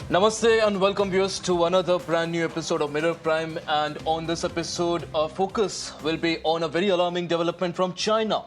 Namaste and welcome viewers to another brand new episode of Mirror Prime, and on this episode our focus will be on a very alarming development from China.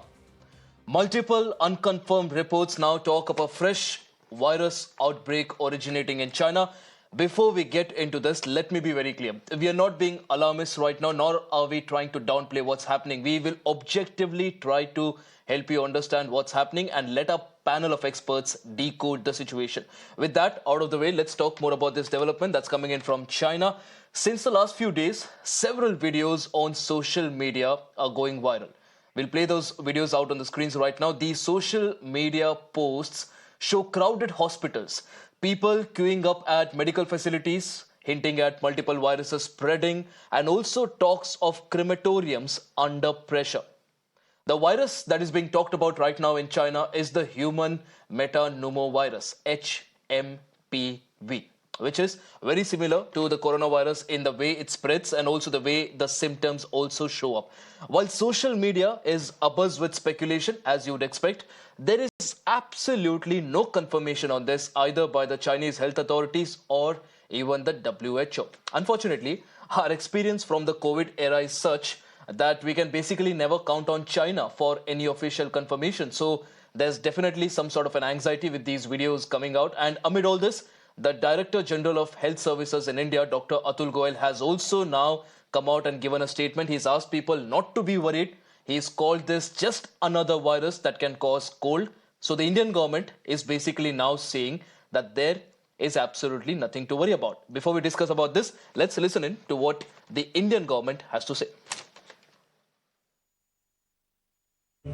Multiple unconfirmed reports now talk of a fresh virus outbreak originating in China. Before we get into this, let me be very clear. We are not being alarmist right now, nor are we trying to downplay what's happening. We will objectively try to help you understand what's happening and let a panel of experts decode the situation. With that out of the way, let's talk more about this development that's coming in from China. Since the last few days, several videos on social media are going viral. We'll play those videos out on the screens right now. These social media posts show crowded hospitals, people queuing up at medical facilities, hinting at multiple viruses spreading, and also talks of crematoriums under pressure. The virus that is being talked about right now in China is the human metapneumovirus, hMPV, which is very similar to the coronavirus in the way it spreads and also the way the symptoms also show up. While social media is abuzz with speculation, as you would expect, there is absolutely no confirmation on this either by the Chinese health authorities or even the WHO. Unfortunately, our experience from the COVID era is such that we can basically never count on China for any official confirmation. So there's definitely some sort of an anxiety with these videos coming out. And amid all this, the Director General of Health Services in India, Dr. Atul Goyal, has also now come out and given a statement. He's asked people not to be worried. He's called this just another virus that can cause cold. So the Indian government is basically now saying that there is absolutely nothing to worry about. Before we discuss about this, let's listen in to what the Indian government has to say.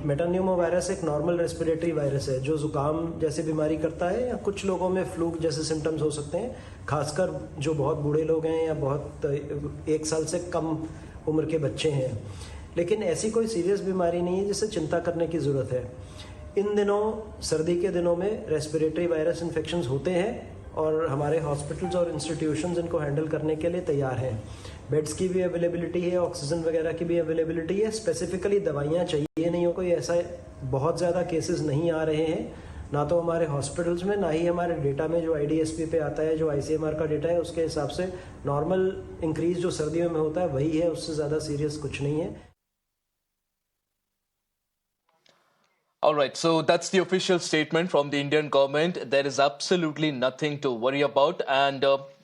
Metapneumovirus एक normal respiratory virus है जो जुकाम जैसे बीमारी करता है या कुछ लोगों में फ्लू जैसे सिम्टम्स हो सकते हैं, खासकर जो बहुत बूढ़े लोग हैं या बहुत 1 साल से कम उम्र के बच्चे हैं। लेकिन ऐसी कोई सीरियस बीमारी नहीं है जिससे चिंता करने की ज़रूरत है। इन दिनों सर्दी के दिनों में रेस्पिरेटरी वायरस इन्फेक्शंस होते हैं और हमारे हॉस्पिटल्स और इंस्टीट्यूशंस इनको हैंडल करने के लिए तैयार हैं। बेड्स की भी अवेलेबिलिटी है, ऑक्सीजन वगैरह की भी अवेलेबिलिटी है। स्पेसिफिकली दवाइयाँ चाहिए नहीं हो, कोई ऐसा बहुत ज़्यादा केसेस नहीं आ रहे हैं, ना तो हमारे हॉस्पिटल्स में, ना ही हमारे डेटा में जो IDSP पे आता है, जो ICMR का डेटा है, उसके हिसाब से नॉर्मल इंक्रीज जो सर्दियों में होता है वही है, उससे ज़्यादा सीरियस कुछ नहीं है। All right, so that's the official statement from the Indian government. There is absolutely nothing to worry about.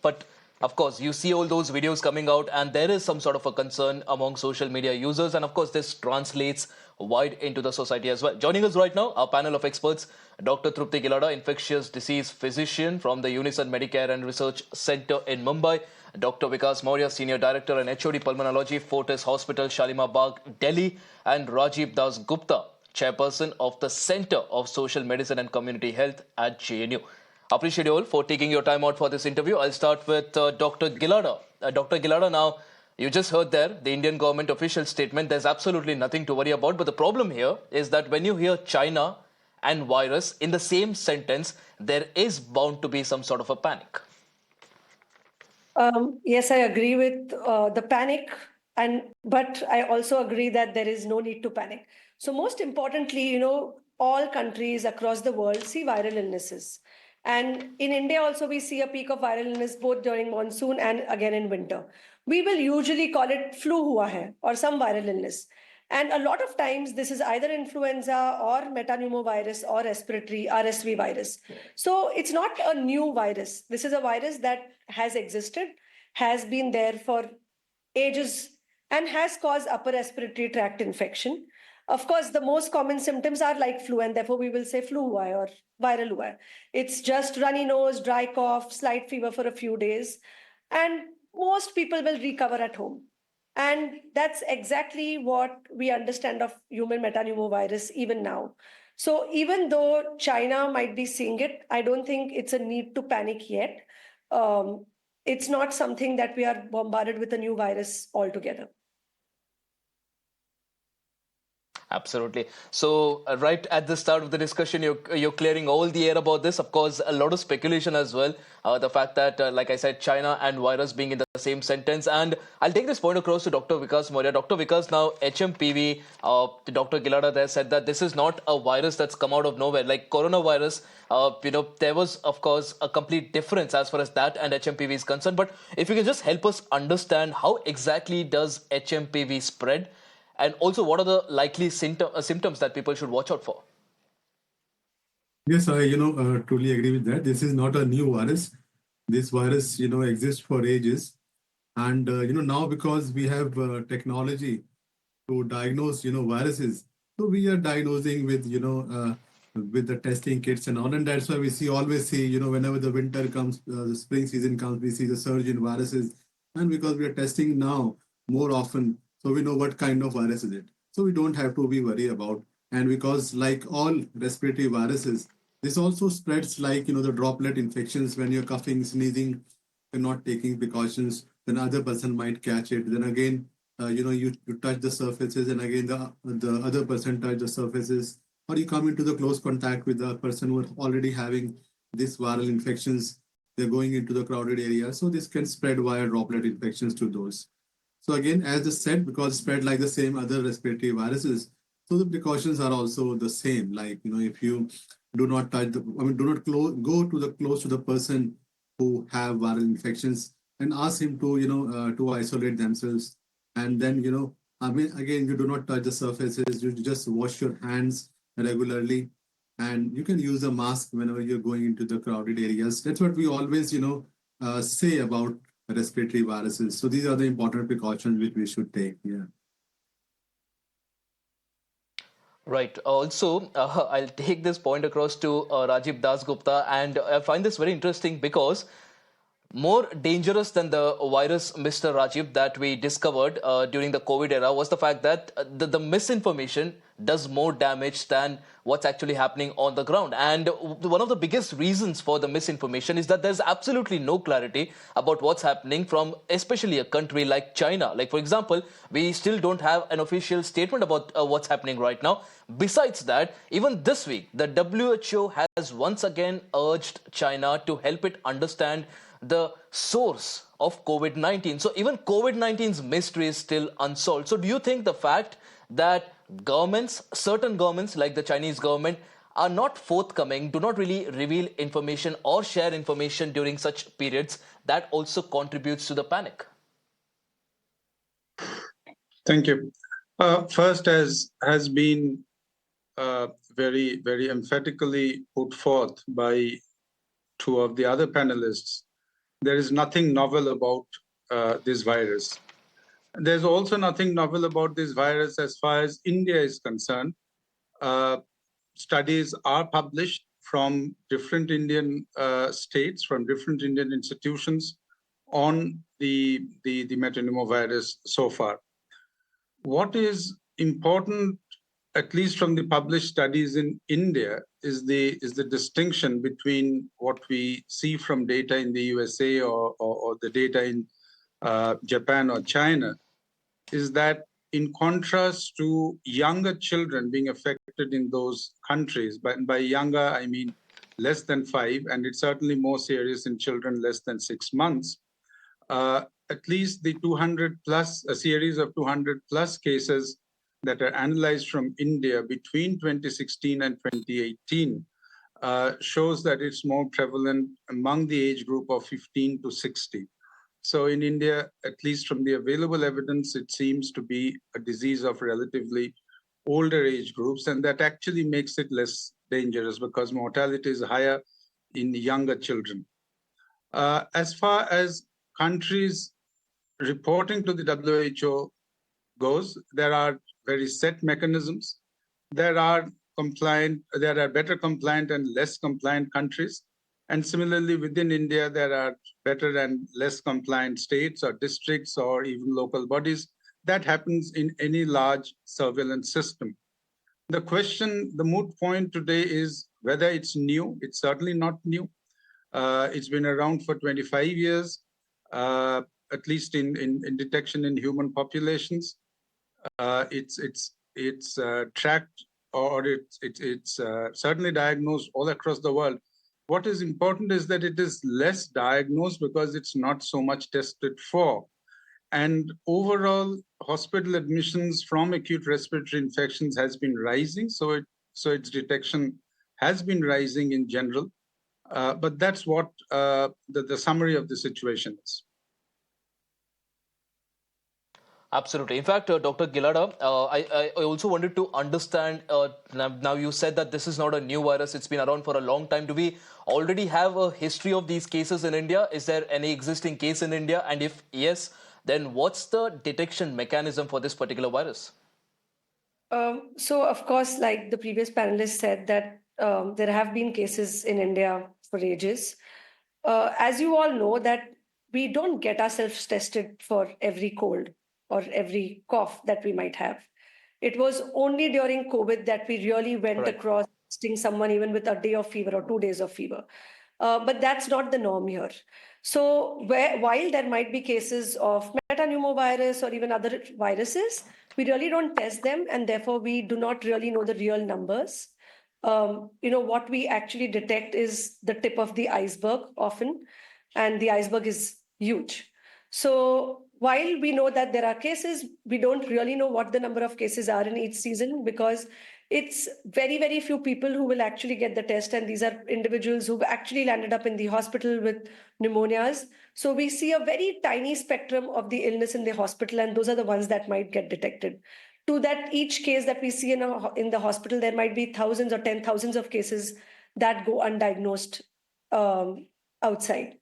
But of course, you see all those videos coming out and there is some sort of a concern among social media users. And of course, this translates wide into the society as well. Joining us right now, our panel of experts, Dr. Trupti Gilada, infectious disease physician from the Unison Medicare and Research Center in Mumbai, Dr. Vikas Maurya, Senior Director and HOD Pulmonology, Fortis Hospital, Shalimar Bagh, Delhi, and Rajiv Das Gupta, Chairperson of the Center of Social Medicine and Community Health at JNU. Appreciate you all for taking your time out for this interview. I'll start with Dr. Gilada. Dr. Gilada, now, you just heard there the Indian government official statement. There's absolutely nothing to worry about. But the problem here is that when you hear China and virus in the same sentence, there is bound to be some sort of a panic. Yes, I agree with the panic, but I also agree that there is no need to panic. So most importantly, all countries across the world see viral illnesses. And in India also, we see a peak of viral illness both during monsoon and again in winter. We will usually call it flu hua hai or some viral illness. And a lot of times, this is either influenza or metapneumovirus or respiratory RSV virus. So it's not a new virus. This is a virus that has existed, has been there for ages, and has caused upper respiratory tract infection. Of course, the most common symptoms are like flu, and therefore we will say flu hua hai or viral hua hai. It's just runny nose, dry cough, slight fever for a few days, and most people will recover at home. And that's exactly what we understand of human metapneumovirus even now. So even though China might be seeing it, I don't think it's a need to panic yet. It's not something that we are bombarded with a new virus altogether. Absolutely. So, right at the start of the discussion, you're clearing all the air about this. Of course, a lot of speculation as well. The fact that, like I said, China and virus being in the same sentence. And I'll take this point across to Dr. Vikas Maurya. Dr. Vikas, now hMPV, Dr. Gilada there said that this is not a virus that's come out of nowhere. Like coronavirus, there was, of course, a complete difference as far as that and hMPV is concerned. But if you can just help us understand how exactly does hMPV spread? And also, what are the likely symptoms that people should watch out for? Yes, I truly agree with that. This is not a new virus. This virus exists for ages, and now because we have technology to diagnose viruses, so we are diagnosing with the testing kits and all, and that's why we always see whenever the winter comes, the spring season comes, we see the surge in viruses, and because we are testing now more often, so we know what kind of virus is it, so we don't have to be worried about. And because like all respiratory viruses, this also spreads like the droplet infections. When you're coughing, sneezing, you're not taking precautions, then other person might catch it. Then again, you touch the surfaces, and again the other person touch the surfaces, or you come into the close contact with the person who are already having these viral infections. They're going into the crowded area, so this can spread via droplet infections to those. So again, as I said, because spread like the same other respiratory viruses, so the precautions are also the same. Like if you do not touch do not go to the close to the person who have viral infections, and ask him to to isolate themselves. And then again, you do not touch the surfaces. You just wash your hands regularly, and you can use a mask whenever you're going into the crowded areas. That's what we always say about respiratory viruses. So these are the important precautions which we should take. Yeah. Right. Also, I'll take this point across to Rajiv Dasgupta, and I find this very interesting because more dangerous than the virus, Mr. Rajiv, that we discovered during the COVID era was the fact that the misinformation does more damage than what's actually happening on the ground. And one of the biggest reasons for the misinformation is that there's absolutely no clarity about what's happening from especially a country like China. Like, for example, we still don't have an official statement about what's happening right now. Besides that, even this week, the WHO has once again urged China to help it understand the source of COVID-19. So even COVID-19's mystery is still unsolved. So do you think the fact that certain governments like the Chinese government are not forthcoming, do not really reveal information or share information during such periods, that also contributes to the panic? Thank you. First, as has been very, very emphatically put forth by two of the other panelists, there is nothing novel about this virus. There's also nothing novel about this virus as far as India is concerned. Studies are published from different Indian states, from different Indian institutions on the metapneumovirus so far. What is important, at least from the published studies in India, is the distinction between what we see from data in the USA or the data in Japan or China, is that in contrast to younger children being affected in those countries, but by younger, I mean less than 5, and it's certainly more serious in children less than 6 months, at least the 200 plus, a series of 200 plus cases that are analyzed from India between 2016 and 2018 shows that it's more prevalent among the age group of 15 to 60. So in India, at least from the available evidence, it seems to be a disease of relatively older age groups, and that actually makes it less dangerous because mortality is higher in younger children. As far as countries reporting to the WHO goes, there are very set mechanisms. There are better compliant and less compliant countries. And similarly, within India, there are better and less compliant states or districts or even local bodies. That happens in any large surveillance system. The question, the moot point today is whether it's new. It's certainly not new. It's been around for 25 years, at least in detection in human populations. It's it's tracked or it's certainly diagnosed all across the world. What is important is that it is less diagnosed because it's not so much tested for. And overall, hospital admissions from acute respiratory infections has been rising. So its detection has been rising in general. But that's what the summary of the situation is. Absolutely. In fact, Dr. Gilada, I also wanted to understand, now you said that this is not a new virus, it's been around for a long time. Do we already have a history of these cases in India? Is there any existing case in India? And if yes, then what's the detection mechanism for this particular virus? So, of course, like the previous panelist said, that there have been cases in India for ages. As you all know, that we don't get ourselves tested for every cold or every cough that we might have. It was only during COVID that we really went Right. across testing someone even with a day of fever or 2 days of fever. But that's not the norm here. So while there might be cases of metapneumovirus or even other viruses, we really don't test them, and therefore we do not really know the real numbers. What we actually detect is the tip of the iceberg often, and the iceberg is huge. So while we know that there are cases, we don't really know what the number of cases are in each season, because it's very, very few people who will actually get the test. And these are individuals who've actually landed up in the hospital with pneumonias. So we see a very tiny spectrum of the illness in the hospital, and those are the ones that might get detected. To that, each case that we see in the hospital, there might be thousands or 10,000s of cases that go undiagnosed outside.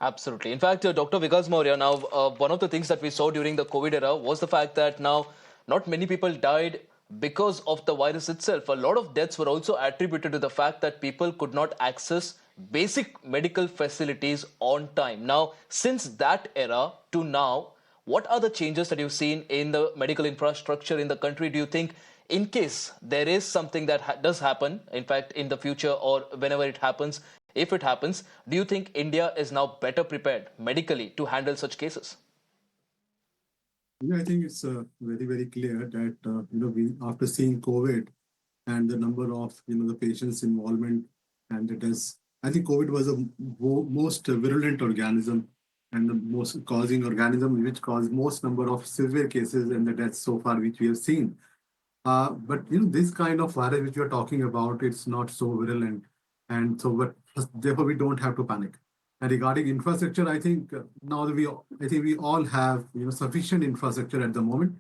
Absolutely. In fact, Dr. Vikas Maurya, now one of the things that we saw during the COVID era was the fact that now not many people died because of the virus itself. A lot of deaths were also attributed to the fact that people could not access basic medical facilities on time. Now, since that era to now, what are the changes that you've seen in the medical infrastructure in the country? Do you think, in case there is something that does happen, in fact, in the future or whenever it happens, if it happens, do you think India is now better prepared medically to handle such cases? Yeah, I think it's very, very clear that, we, after seeing COVID and the number of, the patients' involvement and the deaths, I think COVID was the most virulent organism and the most causing organism which caused most number of severe cases and the deaths so far which we have seen. But this kind of virus which we are talking about, it's not so virulent, and so but therefore we don't have to panic. And regarding infrastructure, I think now that we all have sufficient infrastructure at the moment.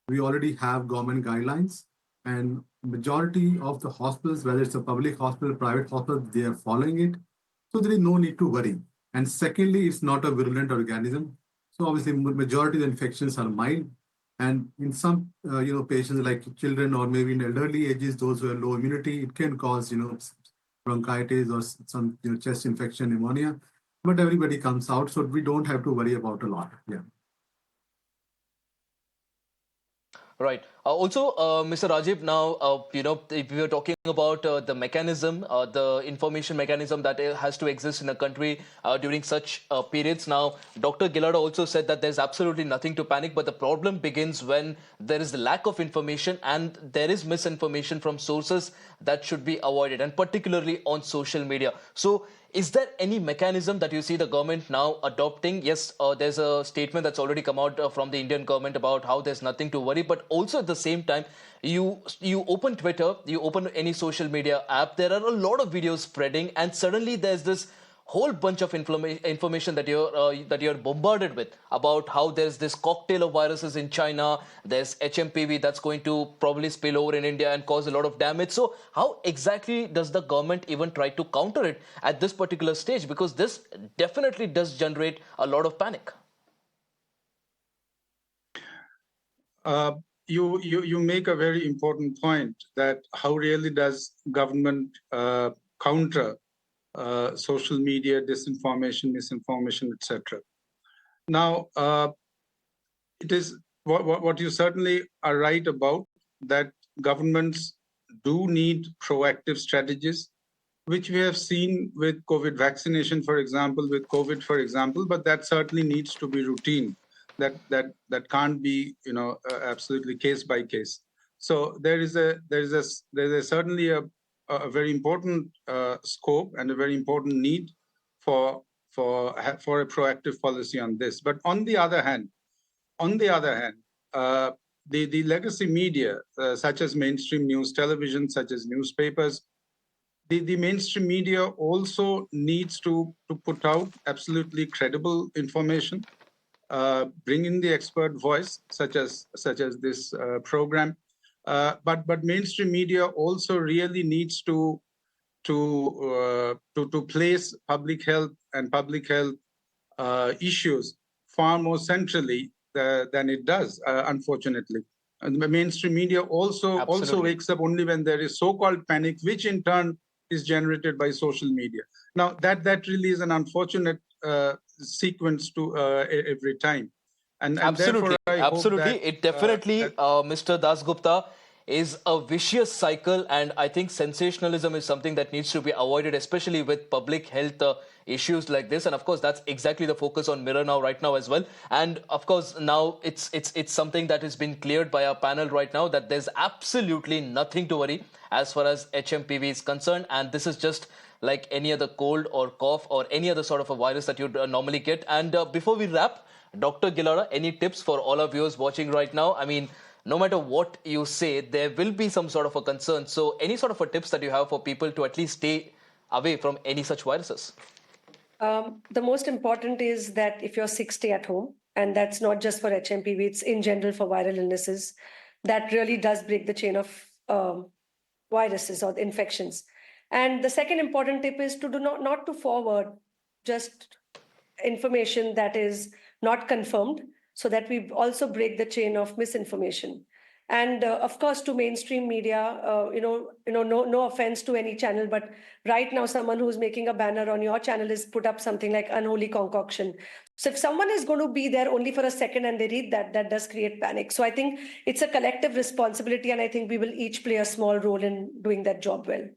We already have government guidelines, and majority of the hospitals, whether it's a public hospital, private hospital, they are following it. So there is no need to worry. And secondly, it's not a virulent organism. So obviously, majority of the infections are mild. And in some, patients like children or maybe in elderly ages, those who have low immunity, it can cause, bronchitis or some, chest infection, pneumonia. But everybody comes out, so we don't have to worry about a lot. Yeah. Right. Also, Mr. Rajiv, now, if we are talking about the mechanism, the information mechanism that has to exist in a country during such periods. Now, Dr. Gilada also said that there's absolutely nothing to panic, but the problem begins when there is the lack of information and there is misinformation from sources that should be avoided, and particularly on social media. So, is there any mechanism that you see the government now adopting? Yes, there's a statement that's already come out from the Indian government about how there's nothing to worry, but also at the same time, you open Twitter, you open any social media app, there are a lot of videos spreading, and suddenly there's this whole bunch of information that you're bombarded with about how there's this cocktail of viruses in China, there's hMPV that's going to probably spill over in India and cause a lot of damage. So how exactly does the government even try to counter it at this particular stage? Because this definitely does generate a lot of panic. You make a very important point, that how really does government counter social media disinformation, misinformation, etc. Now, it is what you certainly are right about, that governments do need proactive strategies, which we have seen with COVID vaccination, for example, with COVID, for example, but that certainly needs to be routine. that can't be, absolutely case by case. So there is certainly a very important scope and a very important need for a proactive policy on this. But on the other hand, the legacy media, such as mainstream news television, such as newspapers, the mainstream media also needs to put out absolutely credible information, bring in the expert voice, such as this program. But mainstream media also really needs to place public health and public health issues far more centrally than it does, unfortunately. And the mainstream media also wakes up only when there is so-called panic, which in turn is generated by social media. Now, that really is an unfortunate sequence to every time. And Absolutely, therefore, I absolutely. hope that, It definitely, Mr. Dasgupta, is a vicious cycle, and I think sensationalism is something that needs to be avoided, especially with public health issues like this. And of course, that's exactly the focus on Mirror now, right now as well. And of course, now it's something that has been cleared by our panel right now, that there's absolutely nothing to worry as far as hMPV is concerned, and this is just like any other cold or cough or any other sort of a virus that you'd normally get. And before we wrap, Dr. Gilada, any tips for all our viewers watching right now? I mean, no matter what you say, there will be some sort of a concern. So any sort of a tips that you have for people to at least stay away from any such viruses? The most important is that if you're sick, stay at home. And that's not just for hMPV, it's in general for viral illnesses. That really does break the chain of viruses or infections. And the second important tip is to not to forward just information that is not confirmed, so that we also break the chain of misinformation. And of course, to mainstream media, no offense to any channel, but right now, someone who's making a banner on your channel is put up something like unholy concoction. So if someone is going to be there only for a second and they read that, that does create panic. So I think it's a collective responsibility, and I think we will each play a small role in doing that job well.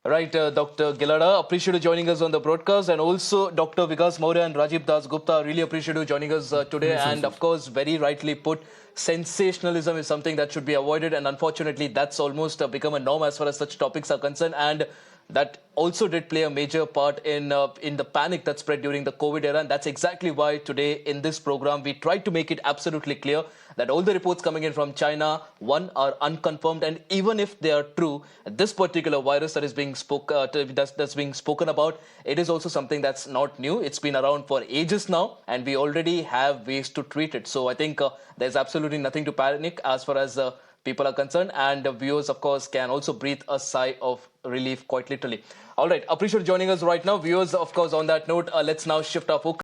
Right, Dr. Gilada, appreciate you joining us on the broadcast, and also Dr. Vikas Maurya and Rajiv Das Gupta, really appreciate you joining us today. And of course, very rightly put, sensationalism is something that should be avoided, and unfortunately, that's almost become a norm as far as such topics are concerned. And that also did play a major part in the panic that spread during the COVID era. And that's exactly why today in this program, we tried to make it absolutely clear that all the reports coming in from China, one, are unconfirmed. And even if they are true, this particular virus that is being that's being spoken about, it is also something that's not new. It's been around for ages now, and we already have ways to treat it. So I think there's absolutely nothing to panic as far as people are concerned, and viewers, of course, can also breathe a sigh of relief, quite literally. All right, appreciate joining us right now. Viewers, of course, on that note, let's now shift our focus